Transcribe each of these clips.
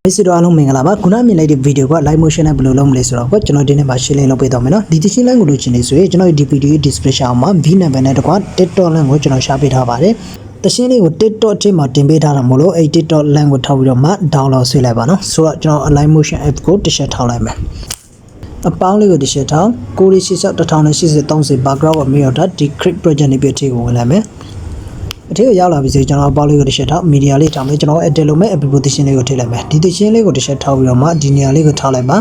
ဒီစီတော့အလုံးမင်္ဂလာပါခုနမြင်လိုက်တဲ့ဗီဒီယိုက live motion နဲ့ဘယ်လိုလုပ်မလဲဆိုတော့ကျွန်တော်ဒီနေ့မှာရှင်းလင်းလုပ်ပေးတော့မယ်နော်ဒီ teaching line ကိုလို့ချင်နေဆိုရင်ကျွန်တော်ဒီ video description မှာ V number နဲ့တကွာ TikTok link ကိုကျွန်တော်ရှာပေးထားပါတယ်တရှင်းလေးကို TikTok ထဲမှာတင်ပေးထားတာမို့လို့အဲ့ TikTok link ကိုထောက်ပြီးတော့မှ download ဆွဲလိုက်ပါနော်ဆိုတော့ကျွန်တော် live motion app ကိုတစ်ချက်ထောက်လိုက်မယ်အပေါင်းလေးကိုတစ်ချက်ထောက်9861080 background ကိုမြောက်တာ decrypt project နဲ့ပြည့်ထည့်ကိုဝင်လိုက်မယ်အထက်ရောက်လာပြီဆိုကျွန်တော်အပေါင်းလေးကိုတစ်ချက်ထောက်မီဒီယာလေးထောက်မယ်ကျွန်တော် edit လုပ်မယ် application လေးကိုထည့်လိုက်မယ်ဒီ teaching လေးကိုတစ်ချက်ထောက်ပြီးတော့မှဒီနေရာလေးကိုထောက်လိုက်ပါ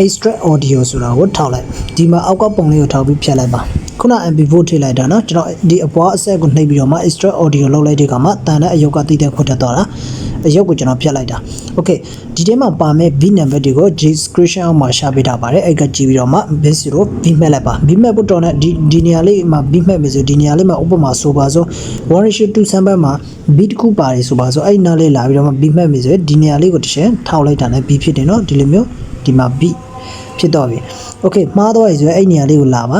extract audio ဆိုတာကိုထောက်လိုက်ဒီမှာအောက်ကပုံလေးကိုထောက်ပြီးဖြတ်လိုက်ပါခုန MP4 ထည့်လိုက်တာနော်ကျွန်တော်ဒီအပွားအဆက်ကိုနှိပ်ပြီးတော့မှ extract audio လောက်လိုက်တဲ့အခါမှာတန်တဲ့အယုတ်ကတိတဲ့ခွတ်တက်သွားတာအယုတ်ကိုကျွန်တော်ဖြတ်လိုက်တာ okay ဒီထဲမှာပါမယ့် V number တွေကို description အောက်မှာရှာပေးထားပါတယ်အဲ့ကကြည့်ပြီးတော့မှ base ကို V map လိုက်ပါ V map ဖို့တော့ဒီနေရာလေးမှာ V map မယ်ဆိုဒီနေရာလေးမှာဥပမာဆိုပါဆို 1:2 sample မှာ B တစ်ခုပါတယ်ဆိုပါဆိုအဲ့နားလေးလာပြီးတော့မှ V map မယ်ဆိုဒီနေရာလေးကိုတစ်ချက်ထောက်လိုက်တာနဲ့ B ဖြစ်တယ်နော်ဒီလိုမျိုးဒီမှာ B ဖြစ်တော့ပြီ okay မှားသွားပြီဆိုရင်အဲ့နေရာလေးကိုလာပါ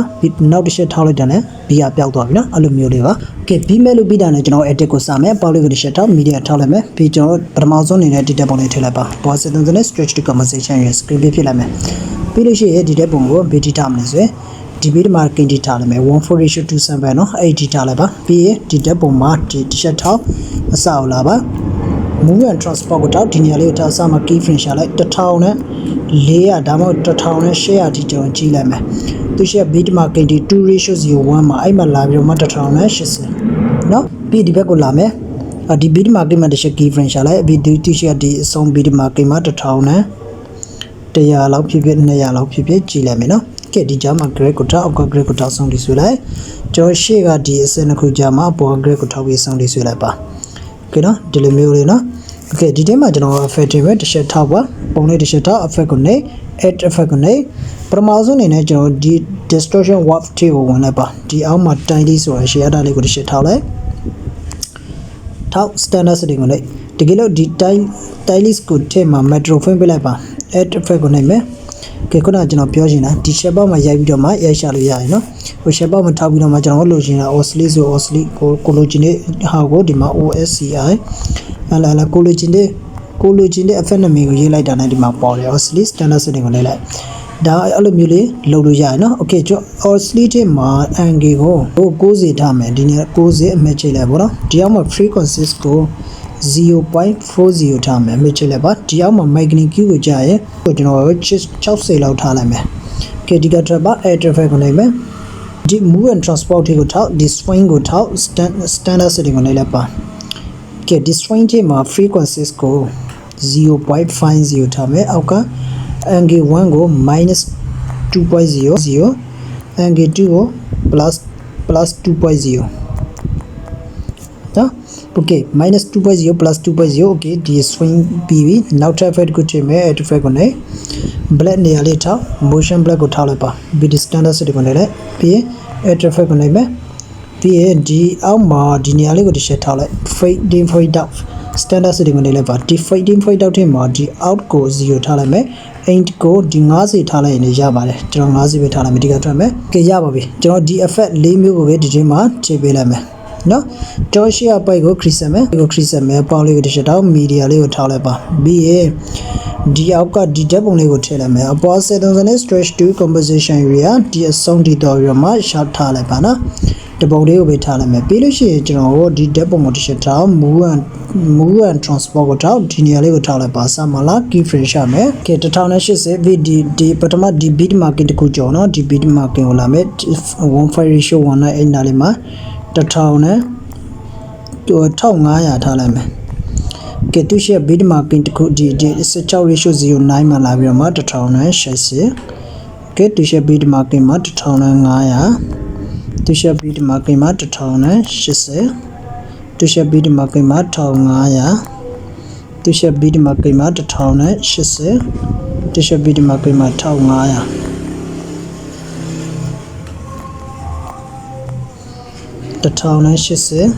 နောက်တစ်ချက်ထောက်လိုက်တာနဲ့ B ကပျောက်သွားပြီနော်အဲ့လိုမျိုးလေးပါ okay B map လို့ပြီးတာနဲ့ကျွန်တော် edit ကိုစမယ်ပေါက်လေးကိုတစ်ချက်ထောက် media ထောက်လိုက်မယ်ပြီးကျွန်တော်ပထမဆုံးနေတဲ့ data ပုံလေးထည့်လိုက်ပါ boss settings နဲ့ stretch to conversation ရဲ့ screen လေးဖြစ်လိုက်မယ်ပြီးလို့ရှိရင်ဒီတဲ့ပုံကို B data မလို့ဆိုရင်ဒီဘေးမှာ gain data လိုက်မယ် 1:4:2 sample နော်အဲ့ဒီ data လိုက်ပါပြီးရင်ဒီတဲ့ပုံမှာဒီတစ်ချက်ထောက်အစအောင်လာပါ move and transport ကိုတောက်ဒီနေရာလေးကိုတောက်စမှာ key frame ရှာလိုက်1000နဲ့400ဒါမှမဟုတ်1000နဲ့800ဒီကျွန်တော်ကြည့်လိုက်မယ်သူရှိ bit market 2:01 မှာအဲ့မှာလာပြီးတော့မှ1000နဲ့80เนาะပြီးဒီဘက်ကိုလာမယ်ဒီ bit market မှာတစ်ချက် key frame ရှာလိုက်ပြီးဒီရှိဒီအဆုံး bit market မှာ1000နဲ့100လောက်ဖြစ်ဖြစ်200လောက်ဖြစ်ဖြစ်ကြည့်လိုက်မယ်เนาะကဲဒီကြားမှာ grade ကိုထောက်အောက်က grade ကိုထောက်ဆုံးဒီဆွဲလိုက်ကျွန်တော်ရှေ့ကဒီအစနှစ်ခုကြားမှာအပေါ် grade ကိုထောက်ပြီးဆုံးဒီဆွဲလိုက်ပါโอเคเนาะဒီလိုမျိုးလေးเนาะโอเคဒီထဲမှာကျွန်တော် effect တွေပဲတစ်ချက်ထောက်ပါပုံလေးတစ်ချက်ထောက် effect ကိုနေ add effect ကိုနေပထမဆုံးအနေနဲ့ကျွန်တော်ဒီ distortion warp ကိုဝင်လိုက်ပါဒီအောက်မှာ tiny ဆိုတာ share တာလေးကိုတစ်ချက်ထောက်လိုက်ထောက် standard setting ကိုနေတကယ်လို့ဒီ tiny ကိုထဲမှာ metro frame ပေးလိုက်ပါ add effect ကိုနေမယ်ကဲခုနကကျွန်တော်ပြောချင်တာဒီ shape မှာရိုက်ပြီးတော့မှရိုက်ရှာလို့ရရင်เนาะဟို shape မှာထောက်ပြီးတော့မှကျွန်တော်လိုချင်တာ oscillate ဆို oscillate ကိုလိုချင်တဲ့ဟာကိုဒီမှာ OSCI လာကိုလိုချင်တဲ့ effect နာမည်ကိုရေးလိုက်တာနဲ့ဒီမှာပေါ်တယ် oscillate standard setting ကိုလိုက်ဒါအဲ့လိုမျိုးလေးလုပ်လို့ရတယ်เนาะ okay ကျွန်တော် oscillate မှာ angle ကို90ထားမယ်ဒီနေ့90အမှတ်ချိန်လိုက်ပေါ့နော်ဒီအောက်မှာ frequency ကို 0.40 ထားမယ်အမှတ်ချိန်လိုက်ပါဒီအောက်မှာ magnitude ကိုကြာရင်ကျွန်တော်60လောက်ထားလိုက်မယ် okay ဒီကထပ်ပါ air traffic ကိုလိုက်မယ်ဒီ move and transport ကိုထောက်ဒီ swing ကိုထောက် standard setting ကိုလိုက်ပါကဲဒီ swing ထဲမှာ frequencies ကို 0.50 ထားမယ်အောက်က angle 1ကို -2.00 angle 2ကို +2.0 နော် okay -2.0 +2.0 okay ဒီ swing ပြီးပြီနောက်ထပ် effect ကိုချိန်မယ် effect ကိုနေ black နေရာလေးထောက် motion black ကိုထောက်လိုက်ပါပြီးဒီ standard setting ကိုနေလိုက်ပြီး effect ကိုနေမယ်ပြီးရင်ဒီအောက်မှာဒီနေရာလေးကိုတစ်ချက်ထောက်လိုက် fade out standard setting ကိုနေလိုက်ပါဒီ fade out ထဲမှာဒီ out ကို0ထားလိုက်မယ် end ကိုဒီ90ထားလိုက်ရင်ရပါတယ်ကျွန်တော်90ပဲထားလိုက်မယ်ဒီကထွက်မယ်ကဲရပါပြီကျွန်တော်ဒီ effect ၄မျိုးကိုပဲဒီချိန်မှာထည့်ပေးလိုက်မယ်နော်ကျွန်တော်ရှေ့အပိုက်ကို crease မယ်ပေါင်းလေးကိုတစ်ချက်ထောက် media လေးကိုထောက်လိုက်ပါပြီးရင်ဒီအောက်ကဒီဓာတ်ပုံလေးကိုထည့်လိုက်မယ်အပေါ် settings နဲ့ stretch to composition area ဒီအဆုံးထိတော့ပြီးတော့မှ shot ထားလိုက်ပါနော်တပုံလေးကိုပဲထားလိုက်မယ်ပြီးလို့ရှိရင်ကျွန်တော်တို့ဒီဓာတ်ပုံကိုတစ်ချက်ထောက် move and transport ကိုထောက်ဒီနေရာလေးကိုထောက်လိုက်ပါစမလား key frame ရှာမယ်ကဲ1080 ဒီပထမဒီ bit market တခုကျော်နော်ဒီ bit market ကိုလာမယ် 1:5:1 နဲ့အဲ့နာလေးမှာ1000နဲ့1500ထားလိုက်မယ်ကဲသူရှိ bit market တခုဒီ16:09 မှာလာပြီးတော့မှ1080ကဲသူရှိ bit market မှာ1500သူရှိ bit market မှာ1080သူရှိ bit market မှာ1500သူရှိ bit market မှာ1080သူရှိ bit market မှာ1500 1080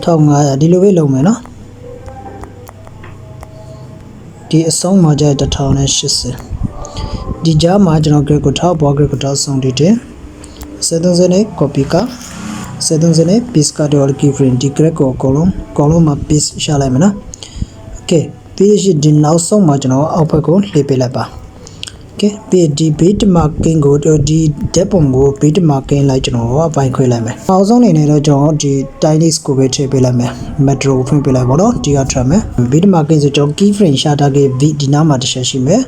1500ဒီလိုပဲလုပ်မယ်နော်ဒီအဆုံးမှာကျ1080ဒီကြားမှာကျွန်တော် grade ကိုထောက်ပေါ် grade ကိုထောက်ဆုံးတည်တယ်73နဲ့ copy က73နဲ့ paste ကတော့ keyframe ဒီ grade ကိုအကုန်လုံးမှာ paste ရှာလိုက်မယ်နော် okay ပြီးရင်ဒီနောက်ဆုံးမှာကျွန်တော်အောက်ဘက်ကိုလှည့်ပေးလိုက်ပါ okay ပြီးဒီ bit marking ကိုဒီ depth ပုံကို bit marking လိုက်ကျွန်တော်အပိုင်းခွဲလိုက်မယ်နောက်ဆုံးအနေနဲ့တော့ကျွန်တော်ဒီ tiles ကိုပဲထည့်ပေးလိုက်မယ် metro ကိုဖွင့်ပေးလိုက်ပါတော့ဒီကထွက်မယ် bit marking ဆိုကျွန်တော် keyframe ရှာထားခဲ့ပြီးဒီနားမှာတစ်ချက်ရှိမယ်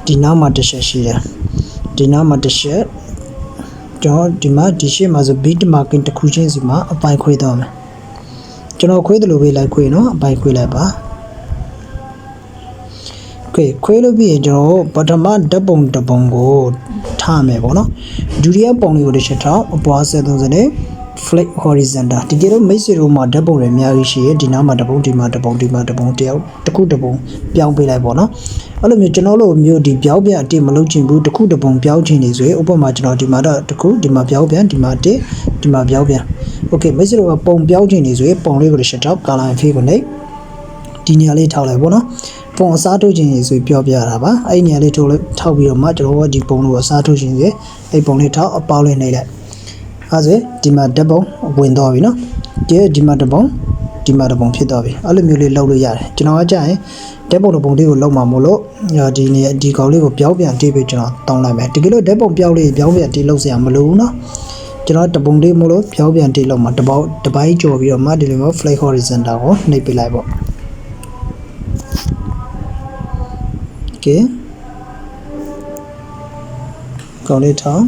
ဒီနားမှာတစ်ချက်ရှိတယ်ဒီနားမှာတစ်ချက်ကျွန်တော်ဒီမှာဒီရှေ့မှာဆို bit marking တစ်ခုချင်းစီမှာအပိုင်းခွဲသွားမယ်ကျွန်တော်ခွဲတယ်လို့ပဲလိုက်ခွဲနော်အပိုင်းခွဲလိုက်ပါခွဲလို့ပြီးရင်ကျွန်တော်ပထမဓာတ်ပုံတစ်ပုံကိုထားမယ်ပေါ့နော်ဒုတိယပုံလေးကိုတစ်ချက်ထားအပွား73နဲ့ flat horizontal ဒီကြတော့မိတ်ဆွေတို့မှာဓာတ်ပုံတွေအများကြီးရှိရဲ့ဒီနားမှာတစ်ပုံဒီမှာတစ်ပုံဒီမှာတစ်ပုံတယောက်တစ်ခုတစ်ပုံပြောင်းပေးလိုက်ပေါ့နော်အဲ့လိုမျိုးကျွန်တော်တို့မျိုးဒီပြောင်းပြန်အတိမလုပ်ချင်ဘူးတစ်ခုတစ်ပုံပြောင်းချင်နေဆိုရင်ဥပမာကျွန်တော်ဒီမှာတော့တစ်ခုဒီမှာပြောင်းပြန်ဒီမှာတစ်ဒီမှာပြောင်းပြန် okay မိတ်ဆွေတို့ကပုံပြောင်းချင်နေဆိုရင်ပုံလေးကိုတစ်ချက်ထောက် color and fill ကိုနေဒီနေရာလေးထောက်လိုက်ပေါ့နော်ပုံအစားထိုးခြင်းရေဆိုပြောပြရတာပါအဲ့ဒီနေရာလေးထိုးလိုက်ထောက်ပြီးတော့မှကျွန်တော်တို့ဒီပုံလို့အစားထိုးခြင်းရေအဲ့ပုံလေးထောက်အပေါင်းလေးနှိပ်လိုက်အဲ့ဒါဒီမှာဓာတ်ပုံဝင်သွားပြီနော်ဒီမှာတစ်ပုံဒီမှာတစ်ပုံဖြစ်သွားပြီအဲ့လိုမျိုးလေးလုပ်လို့ရတယ်ကျွန်တော်ကကြာရင်ဓာတ်ပုံတစ်ပုံလေးကိုလုံးမှာမို့လို့ဒီနေဒီကောင်လေးကိုပြောင်းပြန်တိပေးကျွန်တော်တောင်းလိုက်မယ်တကယ်လို့ဓာတ်ပုံပြောင်းလေးပြောင်းပြန်တိလုပ်စရာမလိုဘူးနော်ကျွန်တော်တပုံလေးမို့လို့ပြောင်းပြန်တိလုပ်မှာတစ်ပိုင်းကြော်ပြီးတော့မှဒီလိုမျိုး flat horizontal ကိုနှိပ်ပေးလိုက်ပေါ့okay ကောင်းလေးထောင်း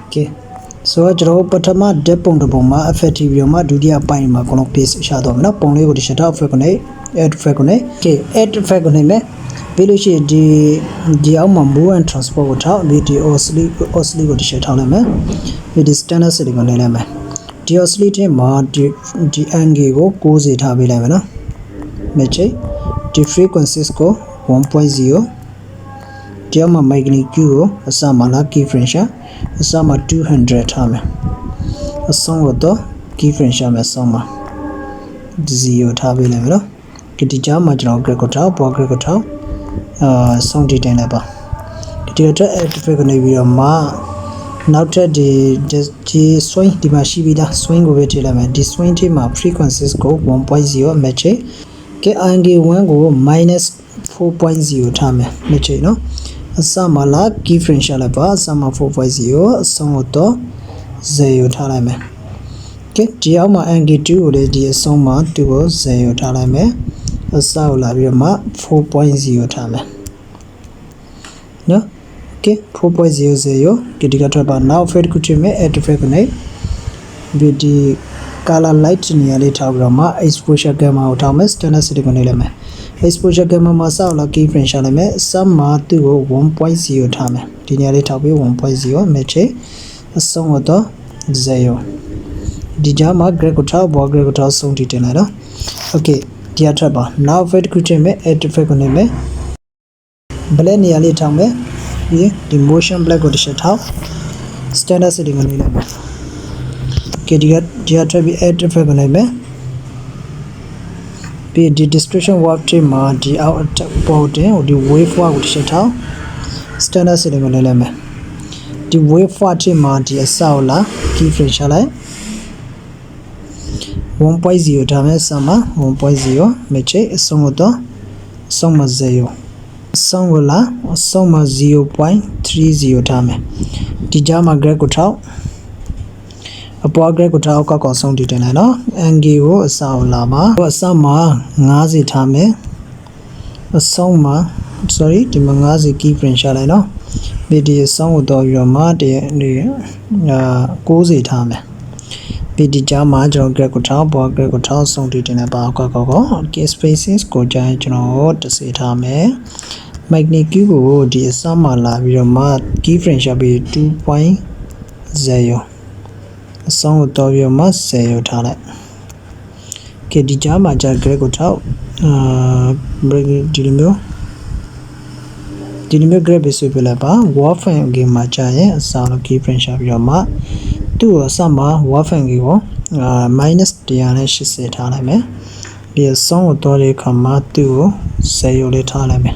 okay ဆိုတော့ကျွန်တော်ပထမ depth ပုံတစ်ပုံမှာ effective ပြီးတော့မှဒုတိယပိုင်းမှာအကုန်လုံး paste ရှာတော့မယ်နော်ပုံလေးကိုတစ်ချက်တော့ effect ကိုနေ add effect ကိုနေ okay add effect ကိုနေမယ်ပြီးလို့ရှိရင်ဒီအောက်မှာ move and transport ကိုထောက်ပြီးဒီ oscillate ကိုတစ်ချက်ထောက်လိုက်မယ်ပြီးဒီ standard setting ကိုနေလိုက်မယ်ဒီ oscillator မှာဒီ angle ကို90ထားပေးလိုက်မယ်နော်။ match ဒီ frequencies ကို 1.0 ဒီမှာ magnitude ကိုအစမှာလာ keyframe ရှာအစမှာ200ထားမယ်။အဆုံးတော့ keyframe ရှာမယ်အဆုံးမှာ0ထားပေးလိုက်မယ်နော်။ဒီကြားမှာကျွန်တော် grade ကိုထောက်ပေါ် grade ကိုထောက်ဆုံးတိတင်လိုက်ပါ။ဒီတော့ effect ကနေပြီးတော့မှနောက်ထပ်ဒီ swing ဒီမှာရှိပြီးသား swing ကိုပဲထည့်လိုက်မယ်ဒီ swing ထဲမှာ frequencies ကို 1.0 match ကဲ angle 1ကို -4.0 ထားမယ် match နော်အစမှာလာ keyframe ရှာလိုက်ပါအစမှာ 4.0 အဆုံးတော့0ထားလိုက်မယ်ကဲဒီအောက်မှာ angle 2ကိုလည်းဒီအဆုံးမှာ2ကို0ထားလိုက်မယ်အစကိုလာပြီးတော့မှ 4.0 ထားမယ်နော်okay 4.00 que diga traba now fed ku chime at effect ne vidi color light နေရာလေးထားပြီးတော့မှ exposure gamma ကိုထားမယ် standard setting ကိုနေလိုက်မယ် exposure gamma မှာစောက်လာ keyframe ရှာလိုက်မယ် sum မှာသူ့ကို 1.0 ထားမယ်ဒီနေရာလေးထားပြီး 1.0 match အဆုံးတော့0ဒီကြားမှာ grade ကိုထားပေါ် grade ကိုထားဆုံးထိတင်လိုက်တော့ okay ဒီအထက်ပါ now fed ku chime at effect ကိုနေမယ် black နေရာလေးထားမယ်ဒီ motion black ကိုတစ်ချက်ထောက် standard setting ကိုနေလိုက်မယ် okay ဒီကထပ်ပြီး add effect ကိုနေမယ်ပြီးဒီ description word ထဲမှာဒီအောက်ပေါ်တင်ဒီ wave ကိုတစ်ချက်ထောက် standard setting ကိုနေလိုက်မယ်ဒီ wave ထဲမှာဒီအစောက်လာ keyframe ရှာလိုက် 1.0 ထားမယ်ဆမ်းမှာ 1.0 match အဆုံးတော့အဆုံးမှာ0ဆုံးကိုလာဆုံးမှာ 0.30 ထားမယ်ဒီကြားမှာ grade ကိုထောက်အပေါ် grade ကိုထောက်ကောက်ဆုံးတည်တင်လိုက်နော် angle ကိုအစအောင်လာမှာအစမှာ90ထားမယ်အဆုံးမှာ sorry ဒီမှာ90 keyframe ရှာလိုက်နော်ဒီအဆုံးကိုတော့ပြီးတော့မှ90ထားမယ်ပြီးဒီကြားမှာကျွန်တော် grade ကိုထောက်ပေါ် grade ကိုထောက်ဆုံးတည်တင်လိုက်ပါကောက် okay spaces ကိုကြာရင်ကျွန်တော်တစ်စေထားမယ် magnitude ကိုဒီအစမှာလာပြီးတော့မှ keyframe ရှာပြီး 2.0 အဆုံးကိုတော့ပြီးတော့မှ0ထားလိုက် okay ဒီကြားမှာကြာ grade ကိုထောက်break ဒီလိုမျိုး ဒီလိုမျိုး grade ပဲဆွဲပြလိုက်ပါ warframe ကိုမှာကြာရင်အစားလို့ keyframe ရှာပြီးတော့မှသူ့ကိုအစမှာ warframe ကို-180ထားလိုက်မယ်ဒီအဆုံးကိုတော့တဲ့အခါမှာသူ့ကို10ရိုးလေးထားလိုက်မယ်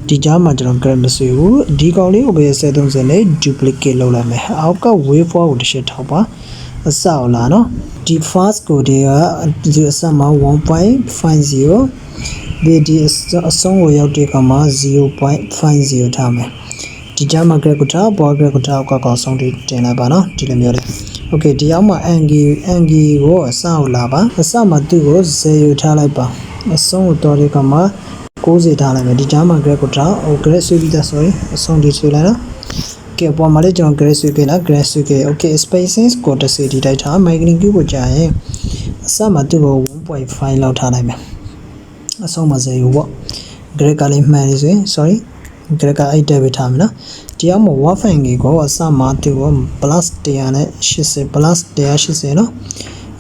ဒီကြားမှာကျွန်တော် grade မဆွဲဘူးဒီကောင်လေးကိုပဲ730နဲ့ duplicate လုပ်လိုက်မယ်အောက်က wave 4ကိုတစ်ချက်ထောက်ပါအစအောင်လာနော်ဒီ fast ကိုဒီအစမှာ 1.50 ဒီအဆုံးကိုရောက်တဲ့အခါမှာ 0.50 ထားမယ်ဒီကြားမှာ grade ကိုထားပေါ် grade ကိုထားအောက်ကကောင်ဆုံးတင်လိုက်ပါနော်ဒီလိုမျိုးလေး okay ဒီအောက်မှာ angle ကိုအစအောင်လာပါအစမှာသူ့ကို0ထားလိုက်ပါအဆုံးကိုတော့တဲ့အခါမှာ90ထားလိုက်မယ်ဒီကြားမှာ grade ကိုထား grade ဆွဲပြီးသား sorry အဆုံးဒီဆွဲလိုက်နော်ကဲပေါ်မှာလေးကျွန်တော် grade ဆွဲခဲ့လား grade ဆွဲခဲ့ okay spacing ကို10ဒီတိုက်ထား magnitude ကိုကြာရင်အစမှာသူ့ကို 1.5 လောက်ထားလိုက်မယ်အဆုံးမှာ0ပေါ့ grade ကလေးမှန်နေဆိုရင် sorry grade က8တက်ပဲထားမယ်နော်ဒီအောက်မှာ warframe ကိုအစမှာသူ့ကို plus 180 plus 180နော်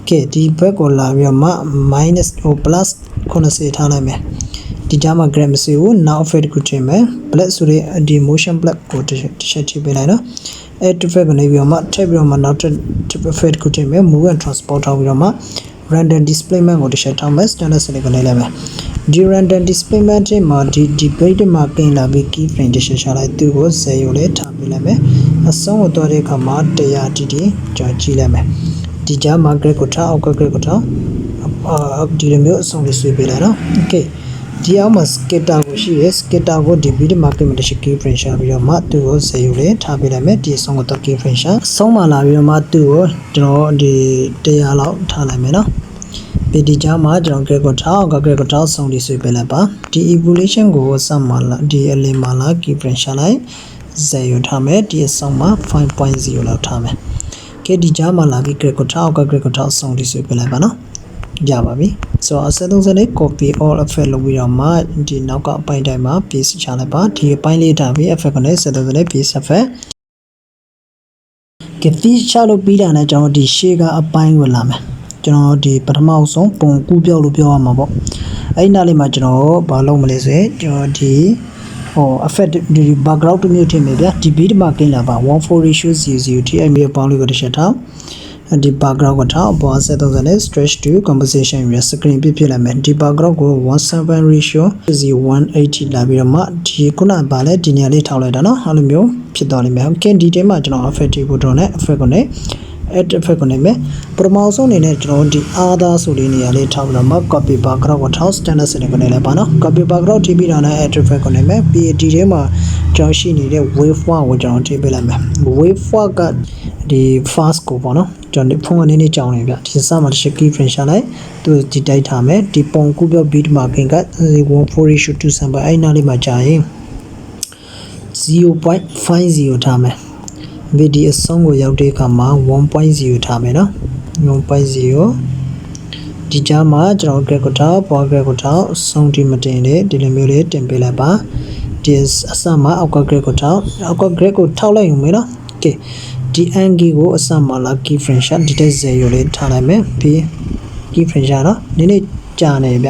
okay ဒီဘက်ကိုလာပြီးတော့မှ minus plus 90ထားလိုက်မယ်ဒီကြားမှာ grade မဆွေဘူး now effect ကိုတင်မယ် black ဆိုတဲ့ဒီ motion black ကိုတစ်ချက်ထိပေးလိုက်နော်အဲ့ effect ကိုနေပြီးတော့မှထပ်ပြီးတော့မှနောက် effect ကိုတင်မယ် move and transport ထောက်ပြီးတော့မှ random displacement ကိုတစ်ချက်ထောက်မယ် standard select ကိုနေလိုက်မယ်ဒီ random displacement မှာဒီ debate မှာကင်လာပြီး keyframe တစ်ချက်ရှာလိုက်သူ့ကို10ရိုးလေးထားပေးလိုက်မယ်အဆုံးကိုတော့တဲ့အခါမှာ100တီတီကြာကြည့်လိုက်မယ်ဒီကြားမှာ grade ကိုထားအောက်က grade ကိုထားဒီလိုမျိုးအဆုံးလေးဆွဲပေးလိုက်နော် okayဒီအောက်မှာ scatter ကိုရှိရယ် scatter ကိုဒီ bit market မှာတစ်ချက် keyframe ရှာပြီးတော့မှသူ့ကို10ရိုးလေးထားပေးလိုက်မယ်ဒီအဆုံးကိုတော့ keyframe ရှာအဆုံးမှာလာပြီးတော့မှသူ့ကိုကျွန်တော်ဒီ100လောက်ထားလိုက်မယ်နော်ဒီကြားမှာကျွန်တော် grade ကိုထားအောက်က grade ကိုထားဆုံးလေးဆွဲပေးလိုက်ပါဒီ evolution ကိုစမှာလာဒီအလင်းမှာလာ keyframe ရှာလိုက်0ထားမယ်ဒီအဆုံးမှာ 5.0 လောက်ထားမယ်ကဲဒီကြားမှာလာပြီး grade ကိုထားအောက်က grade ကိုထားဆုံးလေးဆွဲပေးလိုက်ပါနော်ရပါပြီဆိုတော့730လေး copy all effect လုပ်ပြီးတော့မှဒီနောက်ကအပိုင်းတိုင်းမှာ paste ချလိုက်ပါဒီအပိုင်းလေးထားပြီး effect ကိုလည်း730လေး paste effect ကဲ paste ချလို့ပြီးတာနဲ့ကျွန်တော်ဒီ shade ကအပိုင်းကိုလာမယ်ကျွန်တော်ဒီပထမဆုံးပုံကူးပြောက်လို့ပြောရမှာပေါ့အဲ့နားလေးမှာကျွန်တော်ဘာလုပ်မလဲဆိုရင်ကျွန်တော်ဒီeffect ဒီ background တစ်မျိုးထည့်မယ်ဗျာဒီ beat မှာကင်းလာပါ 14:00 ထိအဲ့မျိုးပေါင်းလေးကိုတစ်ချက်ထားဒီ background ကိုထားပေါ်730နဲ့ stretch to composition area screen ပြလိုက်မယ်ဒီ background ကို 17:180 လာပြီးတော့မှဒီခုနကလဲဒီနေရာလေးထောက်လိုက်တာเนาะအဲ့လိုမျိုးဖြစ်သွားလိမ့်မယ် okay ဒီတဲမှာကျွန်တော် effect ကိုတော့နဲ့ effect ကိုနဲ့ add effect ကိုနေမယ်ပထမဆုံးအနေနဲ့ကျွန်တော်ဒီ other ဆိုလေးနေရာလေးထောက်ပြီးတော့မှ copy background ကိုထောက် standard setting ကိုနေလိုက်ပါเนาะ copy background ထိပြီးတော့နဲ့ add effect ကိုနေမယ်ပြီးဒီထဲမှာကျွန်တော်ရှိနေတဲ့ wave 1ကိုကျွန်တော်ထိပေးလိုက်မယ် wave 1ကဒီ fast ကိုပေါ့နော်ကျွန်တော်ဖုန်းအနေနဲ့ကြောင်းနေပြဒီစမှာတစ်ချက် keyframe ရှာလိုက်သူဒီတိုက်ထားမယ်ဒီပုံကူပြော beat marking က 1:4:2 sample အဲ့နားလေးမှာကြာရင် 0.50 ထားမယ်ဒီအဆုံးကိုရောက်တဲ့အခါမှာ 1.0 ထားမယ်နော် 1.0 ဒီကြားမှာကျွန်တော် grade ကိုထားပေါ် grade ကိုထားအဆုံးဒီမတင်လေဒီလိုမျိုးလေးတင်ပေးလိုက်ပါဒီအစမှာအောက်က grade ကိုထားအောက်က grade ကိုထောက်လိုက်ရုံပဲနော် okay ဒီ angle ကိုအစမှာလာ keyframe ရှာဒီတက်0လေးထားလိုက်မယ်ပြီး keyframe ရှာတော့နည်းနည်းကြာနေဗျ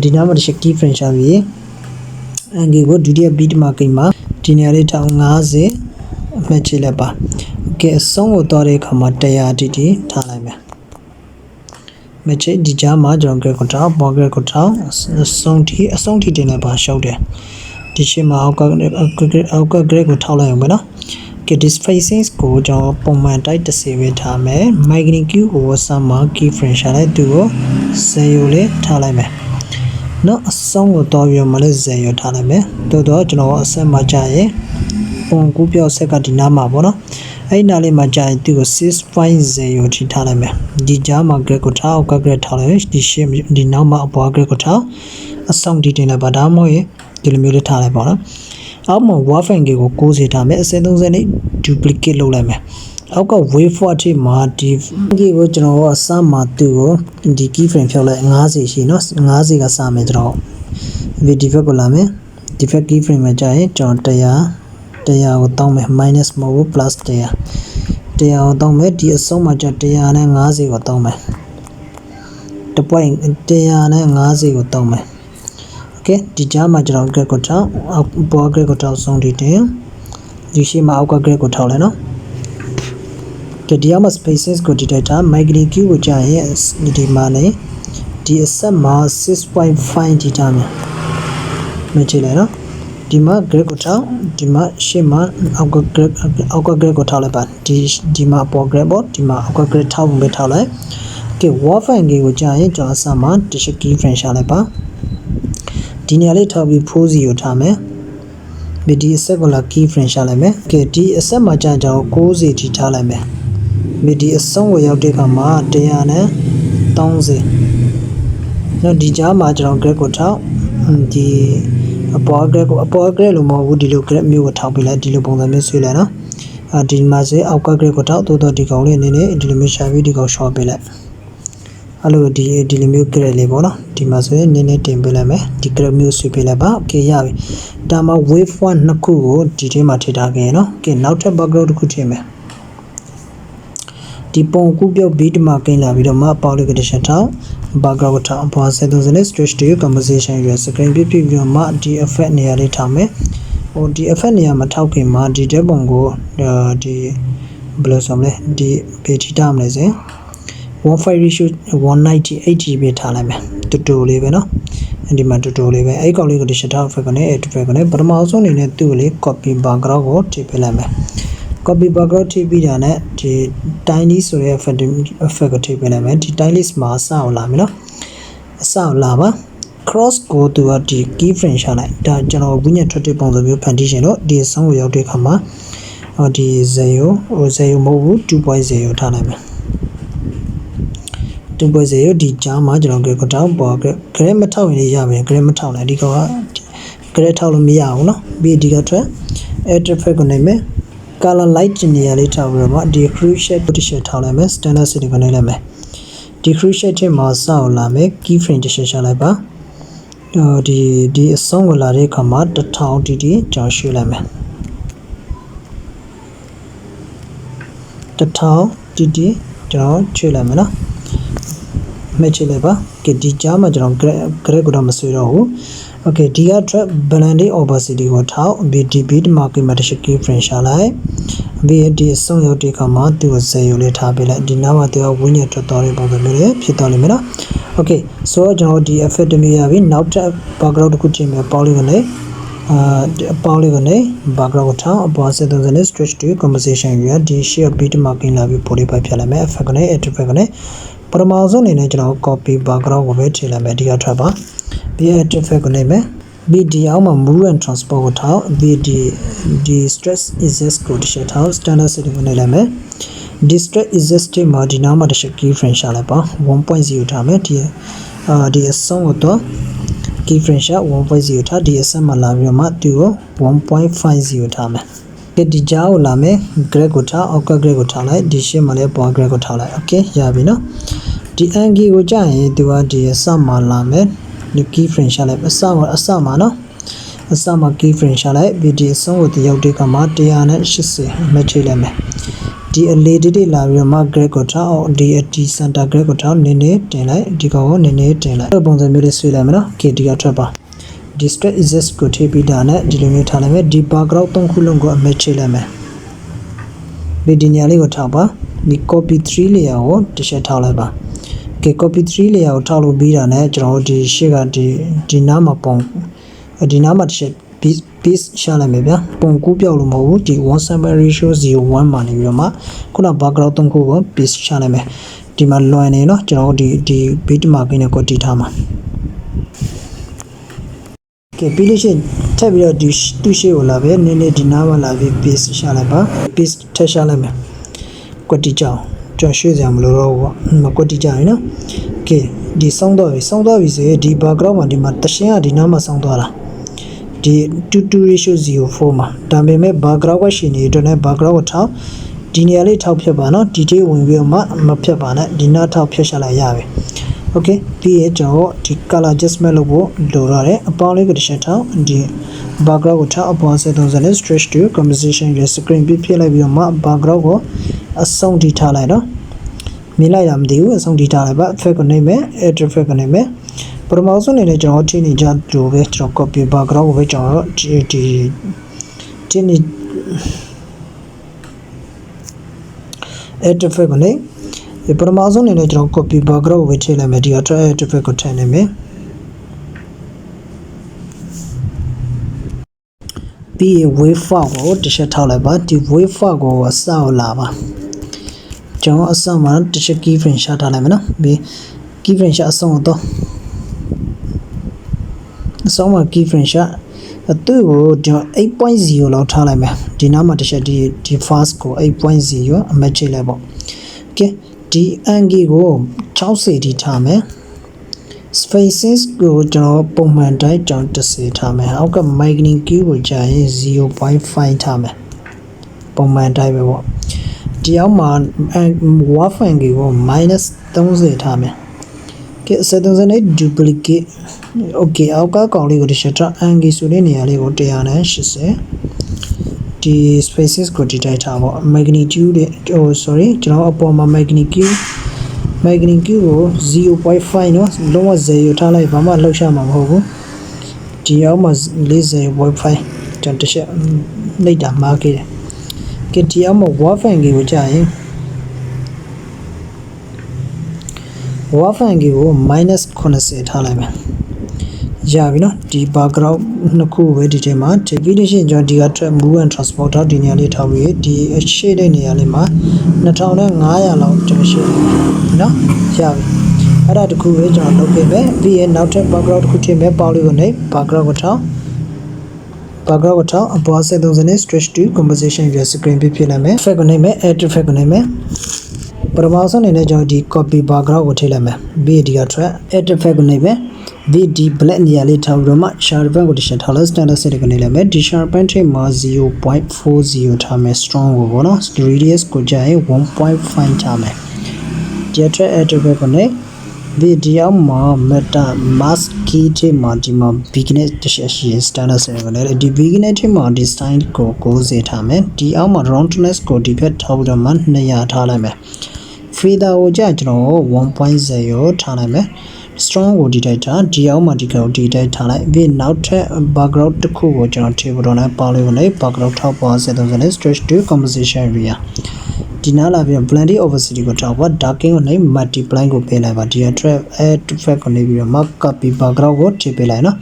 ဒီနားမှာတစ်ချက် keyframe ရှာပြီး angle ကိုဒုတိယ beat marking မှာဒီနေရာလေးထောက်50အမှတ်ချိလိုက်ပါကဲအဆုံးကိုတော့တဲ့အခါမှာ100တီတီထားလိုက်မယ်မချိဒီကြားမှာကျွန်တော် grade ကိုထားပေါ် grade ကိုထားအဆုံးထိတင်လိုက်ပါရှောက်တယ်ဒီရှင်းမှာအောက်က grade ကိုထောက်လိုက်အောင်ပဲနော်ကဲ displacing ကိုကျွန်တော်ပုံမှန်တိုက်10ပဲထားမယ် magnitude ကိုစမ်းမှာ keyframe ရှာလိုက်သူကို0လေးထားလိုက်မယ်နော်အဆုံးကိုတော့ပြီးတော့မလဲ0ထားလိုက်မယ်တော့ကျွန်တော်အဆက်မှာကြာရင်ပုံကူးပြောက်ဆက်ကဒီနားမှာပေါ့နော်အဲ့နားလေးမှာကြာရင်သူကို 6.0 ထိထားလိုက်မယ်ဒီကြားမှာ grade ကိုထားအောက်က grade ထားလိုက်ဒီရှင်းဒီနောက်မှာအပေါ် grade ကိုထားအဆုံးဒီတင်လိုက်ပါဒါမှမဟုတ်ရင်ဒီလိုမျိုးလေးထားလိုက်ပါနော်အောက်မှာ warframe ကို90ထားမယ်အစ30နဲ့ duplicate လုပ်လိုက်မယ်အောက်က wave 4အထိမှာဒီကိုကျွန်တော်အစမှာသူ့ကိုဒီ keyframe ဖြုတ်လိုက်50ရှိနော်50ကစမယ်ကျွန်တော်ဒီဘက်ကိုလာမယ်ဒီဘက် keyframe မှာကြာရင်ကျွန်တော်100ကိုတောင်းမယ် minus မဟုတ်ဘူး plus 100ကိုတောင်းမယ်ဒီအဆုံးမှာကျ150ကိုတောင်းမယ်တပွိုင်း150ကိုတောင်းမယ် okay ဒီကြားမှာကျွန်တော် grade ကိုထောက်ပေါ် grade ကိုထောက်ဆုံးဒီတင်ဒီရှိမှာအောက်က grade ကိုထောက်လဲနော်ကဲဒီအောင်မှာ spaces ကိုဒီတိုင်းထား migrate q ကိုကြာရင်ဒီမှာနေဒီအဆက်မှာ 6.5 ဒီထားမယ်မကြည့်လဲနော်ဒီမှာ grade ကိုထောက်ဒီမှာရှေ့မှာအောက်က grade ကိုထောက်လိုက်ပါဒီမှာပေါ် grade ပေါ့ဒီမှာအောက်က grade ထောက်ဖို့ပဲထောက်လိုက်ကဲ word file ကိုကြာရင်ကျွန်တော်အဆက်မှာတခြား key frame ရှာလိုက်ပါဒီနေရာလေးထောက်ပြီး4 0ထားမယ်ဒီအဆက်ကိုလာ key frame ရှာလိုက်မယ်ကဲဒီအဆက်မှာကြာကျွန်တော်90ထိထားလိုက်မယ်ဒီအဆုံးကိုရောက်တဲ့အခါမှာ130နော်ဒီကြားမှာကျွန်တော် grade ကိုထောက်ဒီအပေါ် grade လို့မဟုတ်ဘူးဒီလို grade မျိုးကိုထောက်ပြလိုက်ဒီလိုပုံစံမျိုးဆွဲလိုက်နော်ဒီမှာဆိုအောက်က grade ကိုထောက်တိုးတော့ဒီကောင်လေးအနေနဲ့ဒီလိုမျိုးရှာပြီးဒီကောင် short ပေးလိုက်အဲ့လိုဒီလိုမျိုး grade လေးပေါ့နော်ဒီမှာဆိုရင်နည်းနည်းတင်ပေးလိုက်မယ်ဒီ grade မျိုးဆွဲပေးလိုက်ပါ okay ရပြီဒါမှ wave 1 နှစ်ခုကိုဒီထဲမှာထည့်ထားခဲ့ရနော် okay နောက်ထပ် background တစ်ခုထည့်မယ်ဒီပုံကူပြုတ် beat မှာကိန်းလာပြီးတော့မှပေါက်လေးကိုတစ်ချက်ထောက် background ကိုထောက်အပေါ်ဆက်သွင်းနေ stretch to composition ရယ် screen ပြပြီးတော့မှဒီ effect နေရာလေးထားမယ်ဟိုဒီ effect နေရာမှာထောက်ခင်မှာဒီတဲ့ပုံကိုဒီဘယ်လိုဆိုမလဲဒီ page ထားမလဲစေ15 ratio 190 8GB ထားလိုက်မယ်တူတူလေးပဲเนาะဒီမှာတူတူလေးပဲအဲ့ကောင်လေးကိုတစ်ချက်ထောက် effect ကနေ effect ကနေပထမဆုံးအနေနဲ့သူ့ကိုလေး copy background ကိုထည့်ပေးလိုက်မယ်copy background ထိပြီးတာနဲ့ဒီ tiny ဆိုတဲ့ effect ကိုထိပေးလိုက်မယ်ဒီ tiny မှာအစအောင်လာမယ်နော်အစအောင်လာပါ cross ကိုသူကဒီ key frame ရှာလိုက်ဒါကျွန်တော်ဝိညာဉ်ထွက်တဲ့ပုံစံမျိုးဖန်တီးရှင်တော့ဒီအဆုံးကိုရောက်တဲ့အခါမှာဒီ0မဟုတ်ဘူး 2.0 ထားလိုက်မယ် 2.0 ဒီကြားမှာကျွန်တော် grade ကိုထောက်ပေါ် grade မထောက်ရင်ရမယ် grade မထောက်လိုက်ဒီကောင်က grade ထောက်လို့မရဘူးနော်ပြီးဒီကထွက် add effect ကိုနေမယ်color light နေရာလေးထားပြီးတော့မှဒီ crucial position ထားလိုက်မယ် standard setting ကိုနေလိုက်မယ်ဒီ crucial ထဲမှာစအောင်လာမယ် key frame တစ်ချက်ရှာလိုက်ပါဒီအဆုံးကိုလာတဲ့အခါမှာ1000 dd ကျွန်တော်ရွှေ့လိုက်မယ်1000 dd ကျွန်တော်ရွှေ့လိုက်မယ်နော်မဲ့ချလိုက်ပါကဲဒီကြားမှာကျွန်တော် grade ကိုတော့မဆွဲတော့ဘူး okay ဒီက track blending opacity ကိုထောက်ဒီ beat market မှာတစ်ချက် key frame ရှာလိုက်ပြီးဒီအဆုံးရောက်တဲ့အခါမှာသူ့ကို0လေးထားပေးလိုက်ဒီနောက်မှာသူကဝင်းရထွက်သွားတဲ့ပုံစံမျိုးလေးဖြစ်သွားလိမ့်မယ်နော် okay ဆိုတော့ကျွန်တော်ဒီ effect တစ်မျိုးရပြီနောက်ထပ် background တစ်ခုချိန်မယ်ပေါက်လေးကနေbackground ကိုထောက်အပေါ်ဆက်သွင်းနေ stretch to composition ရဒီ share beat marking လာပြီး body ပိုက်ဖြတ်လိုက်မယ် effect ကနေ effect ကနေပထမဆုံးအနေနဲ့ကျွန်တော် copy background ကိုပဲထည့်လိုက်မယ်ဒီကထွက်ပါပြီး effect ကိုနေမယ်ပြီးဒီအောင်မှာ move and transport ကိုထောက်ပြီးဒီ stress exist ကိုတစ်ချက်ထောက် standard setting ကိုနေလိုက်မယ်ဒီ stress exist မှာဒီနောက်မှာတစ်ချက် key frame ရှာလိုက်ပါ 1.0 ထားမယ်ဒီအဆုံးကိုတော့ key frame ရှာ 1.0 ထားဒီအဆက်မှာလာပြီးတော့မှသူ့ကို 1.50 ထားမယ်ဒီကြားကိုလာမယ် grade ကိုထားအောက်က grade ကိုထားလိုက်ဒီရှင်းမှာလည်းပေါ် grade ကိုထားလိုက် okay ရပြီနော်ဒီ angle ကိုကြာရင်သူကဒီအဆက်မှာလာမယ်ဒီ key frame ရှာလိုက်အစမှာနော်အစမှာ key frame ရှာလိုက်ပြီးဒီအဆုံးကိုတရောက်တဲ့ကမှာ180မချိလိုက်မယ်ဒီအလေးတိလာပြီးတော့မှ grade ကိုထားအောင်ဒီ center grade ကိုထားနည်းနည်းတင်လိုက်ဒီကောင်ကိုနည်းနည်းတင်လိုက်ပုံစံမျိုးလေးဆွဲလိုက်မယ်နော် okay ဒီကထွက်ပါဒီ stress exist ကိုထည့်ပြီးတာနဲ့ဒီလိုမျိုးထားလိုက်မယ်ဒီ background 3ခုလုံးကိုအမချိလိုက်မယ်ဒီနေရာလေးကိုထားပါဒီ copy 3 layer ကိုတစ်ချက်ထားလိုက်ပါokay copy 3 layer ကိုထောက်လို့ပြီးတာနဲ့ကျွန်တော်ဒီရှေ့ကဒီနားမှာပုံဒီနားမှာတစ်ချက် piece ရှာလိုက်မယ်ဗျာပုံကူးပြောက်လို့မဟုတ်ဘူးဒီ 1 ratio 01မှာနေပြီးတော့မှခုန background 3ခုကို piece ရှာလိုက်မယ်ဒီမှာလွယ်နေเนาะကျွန်တော်ဒီ beat marking နဲ့ကိုတည်ထားမှာokay ပြီးလို့ရှိရင်ထပ်ပြီးတော့ဒီသူ့ရှေ့ကိုလာပဲနည်းနည်းဒီနားမှာလာပြီး piece ရှာလိုက်ပါ piece ထပ်ရှာလိုက်မယ်ကိုတည်ကြအောင်ကျွန်တော်ရွှေ့စရာမလိုတော့ဘူးပေါ့မကွက်တိကြရင်နော် okay ဒီစောင်းတော့ပြီဆိုရင်ဒီ background မှာဒီမှာတရှင်းကဒီနားမှာစောင်းသွားတာဒီ 2 ratio 04မှာဒါပေမဲ့ background ကရှင်နေအတွက်နဲ့ background ကိုထောက်ဒီနေရာလေးထောက်ဖြတ်ပါနော်ဒီတေးဝင်ပြီးတော့မှမဖြတ်ပါနဲ့ဒီနားထောက်ဖြတ်ရှာလိုက်ရပြီ okay ပြီးရင်ကျွန်တော်ဒီ color adjustment လုပ်ဖို့လိုရတယ်အပေါင်းလေးကိုတစ်ချက်ထောက်ဒီ background ကိုထောက်အပေါ်ဆက်သွင်းနေ stretch to composition ရ screen ပြည့်လိုက်ပြီးတော့မှ background ကိုအဆုံးထိထားလိုက်နော်မြင်လိုက်တာမသိဘူးအဆုံးထိထားလိုက်ပါ effect ကိုနေမယ် add effect ကိုနေမယ် ပထမဆုံးအနေနဲ့ကျွန်တော်ချင်းနေကြတို့ပဲကျွန်တော် copy background ကိုပဲကျွန်တော်ဒီချင်းနေ add effect ကိုလည်းပထမဆုံးအနေနဲ့ကျွန်တော် copy background ကိုပဲထည့်လိုက်မယ်ဒီ add effect ကိုထည့်နေမယ်ပြီး wave file ကိုတစ်ချက်ထောက်လိုက်ပါဒီ wave file ကိုအစအောင်လာပါကျွန်တော်အစမှာတစ်ချက် keyframe ရှာထားလိုက်မယ်နော်ပြီး keyframe ရှာအဆုံးတော့အဆုံးမှာ keyframe ရှာသူ့ကိုကျွန်တော် 8.0 လောက်ထားလိုက်မယ်ဒီနောက်မှာတစ်ချက်ဒီ fast ကို 8.0 အမှတ်ချိန်လိုက်ပေါ့ okay ဒီ angle ကို60ထိထားမယ် spaces ကိုကျွန်တော်ပုံမှန်တိုင်းကျွန်တော်10ထားမယ်အောက်က magnitude ကိုကြာရင် 0.5 ထားမယ်ပုံမှန်တိုင်းပဲပေါ့ဒီအောက်မှာ warp angle ကို -30 ထားမယ်ကဲ70 duplicate okay အောက်ကကောင်လေးကိုတစ်ချက်ထား angle ဆိုတဲ့နေရာလေးကို180ဒီ spaces ကိုဒီတိုက်ထားပေါ့ magnitude တဲ့sorry ကျွန်တော်အပေါ်မှာ magnitude ကို 0.5 เนาะလုံးဝ0ထားလိုက်ဘာမှလှုပ်ရှားမှာမဟုတ်ဘူးဒီအောင်မှာ 40.5 ကျွန်တော်တစ်ချက်နှိပ်တာမှားခဲ့တယ်ကဲဒီအောင်မှာ warp angle ကိုကြာရင် warp angle ကို -80 ထားလိုက်မယ်ရပြီနော်ဒီ background နှစ်ခုပဲဒီထဲမှာဒီပြီးလို့ရှိရင်ကျွန်တော်ဒီက move and transport တော့ဒီနေရာလေးထားပြီးဒီရှေ့တဲ့နေရာလေးမှာ2500လောက်ကျွန်တော်ရှေ့နော်ရပြီအဲ့ဒါတခုပဲကျွန်တော်လုပ်ခဲ့ပဲပြီးရင်နောက်ထပ် background တစ်ခုထည့်မယ်ပေါက်လေးကိုနေ background ကိုထောင်းအပေါ်ဆက်သုံးစနဲ့ stretch to composition ရ screen ပြဖြစ်လိုက်မယ် effect ကိုနေမယ် add effect ကိုနေမယ်ပထမဆုံးအနေနဲ့ကျွန်တော်ဒီ copy background ကိုထည့်လိုက်မယ်ပြီးဒီက track add effect ကိုနေမယ်ဒီ black နေရာလေးထားပြီးတော့မှ sharpen ကိုတစ်ချက်ထားလိုက် standard set ကိုနေလိုက်မယ်ဒီ sharpen ထိမှာ 0.40 ထားမယ် strong ကိုပေါ့နော် radius ကိုကြာရင် 1.5 ထားမယ်ဒီ track add effect ကိုနေဒီအောင်မှာ meta mask key ထိမှာဒီမှာ beginner တစ်ချက်ရှိရင် standard set ကိုနေဒီ beginner ထိမှာဒီ style ကို90ထားမယ်ဒီအောင်မှာ roundness ကိုဒီဘက်ထားပြီးတော့မှ200ထားလိုက်မယ် feather ကိုကြာကျွန်တော် 1.0 ထားလိုက်မယ် strong ကိုဒီတိုက်ထားဒီအောင်မှာဒီကောင်ဒီတိုက်ထားလိုက်ပြီးနောက်ထပ် background တစ်ခုကိုကျွန်တော်ထည့်ပြီးတော့လည်းပေါလေးကိုလည်း background ထောက်ပေါ်ဆက်သုံးစနဲ့ stretch to composition area ဒီနားလာပြီး blending opacity ကိုထောက်ပေါ် darkening ကိုလည်း multiply ကိုပေးလိုက်ပါဒီ add effect ကိုနေပြီးတော့ copy background ကိုထည့်ပေးလိုက်နော်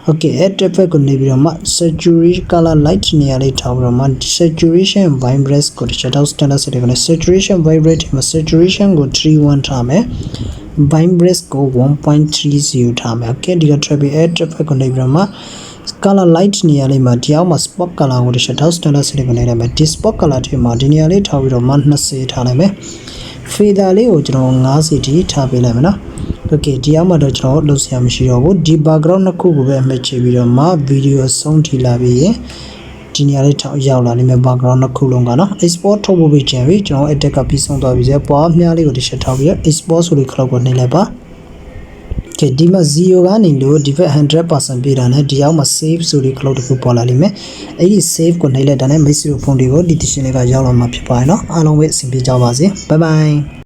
okay add effect ကိုနေပြီးတော့ saturation color light နေရာလေးထောက်ပြီးတော့ saturation vibrance ကိုတစ်ချက်တော့ standard set ကိုလည်း saturation vibrate မှာ saturation ကို 31 ထားမယ်vibrance ကို 1.30 ထားမယ် okay ဒီက add effect ကိုနေပြီးတော့ color light နေရာလေးမှာဒီအောက်မှာ spot color ကိုတစ်ချက်တော့ standard set ကိုနေလိုက်မယ်ဒီ spot color ထဲမှာဒီနေရာလေးထားပြီးတော့ 20 ထားလိုက်မယ် feather လေးကိုကျွန်တော်90ထိထားပေးလိုက်မယ်နော် okay ဒီအောက်မှာတော့ကျွန်တော်လုပ်စရာမရှိတော့ဘူးဒီ background နှစ်ခုကိုပဲအမှတ်ချပြီးတော့မှ video အဆုံးထိလာပြီးရင်ဒီနေရာလေးထောက်ရောက်လာနေမယ် background နှစ်ခုလုံးကနော် export ထုတ်ဖို့ပဲကြံပြီကျွန်တော် edit ကပြီးဆုံးသွားပြီဆိုပွားမြားလေးကိုတစ်ချက်ထောက်ပြီးတော့ export ဆိုတဲ့ cloud ကိုနှိပ်လိုက်ပါကဲဒီမှာ0ကနေလို့ဒီဘက် 100% ပြတာနဲ့ဒီအောက်မှာ save ဆိုတဲ့ cloud တစ်ခုပေါ်လာလိမ့်မယ်အဲ့ဒီ save ကိုနှိပ်လိုက်တာနဲ့ microphone တွေကိုဒီ edition လေးကရောက်လာမှာဖြစ်ပါတယ်နော်အားလုံးပဲအဆင်ပြေကြပါစေ bye bye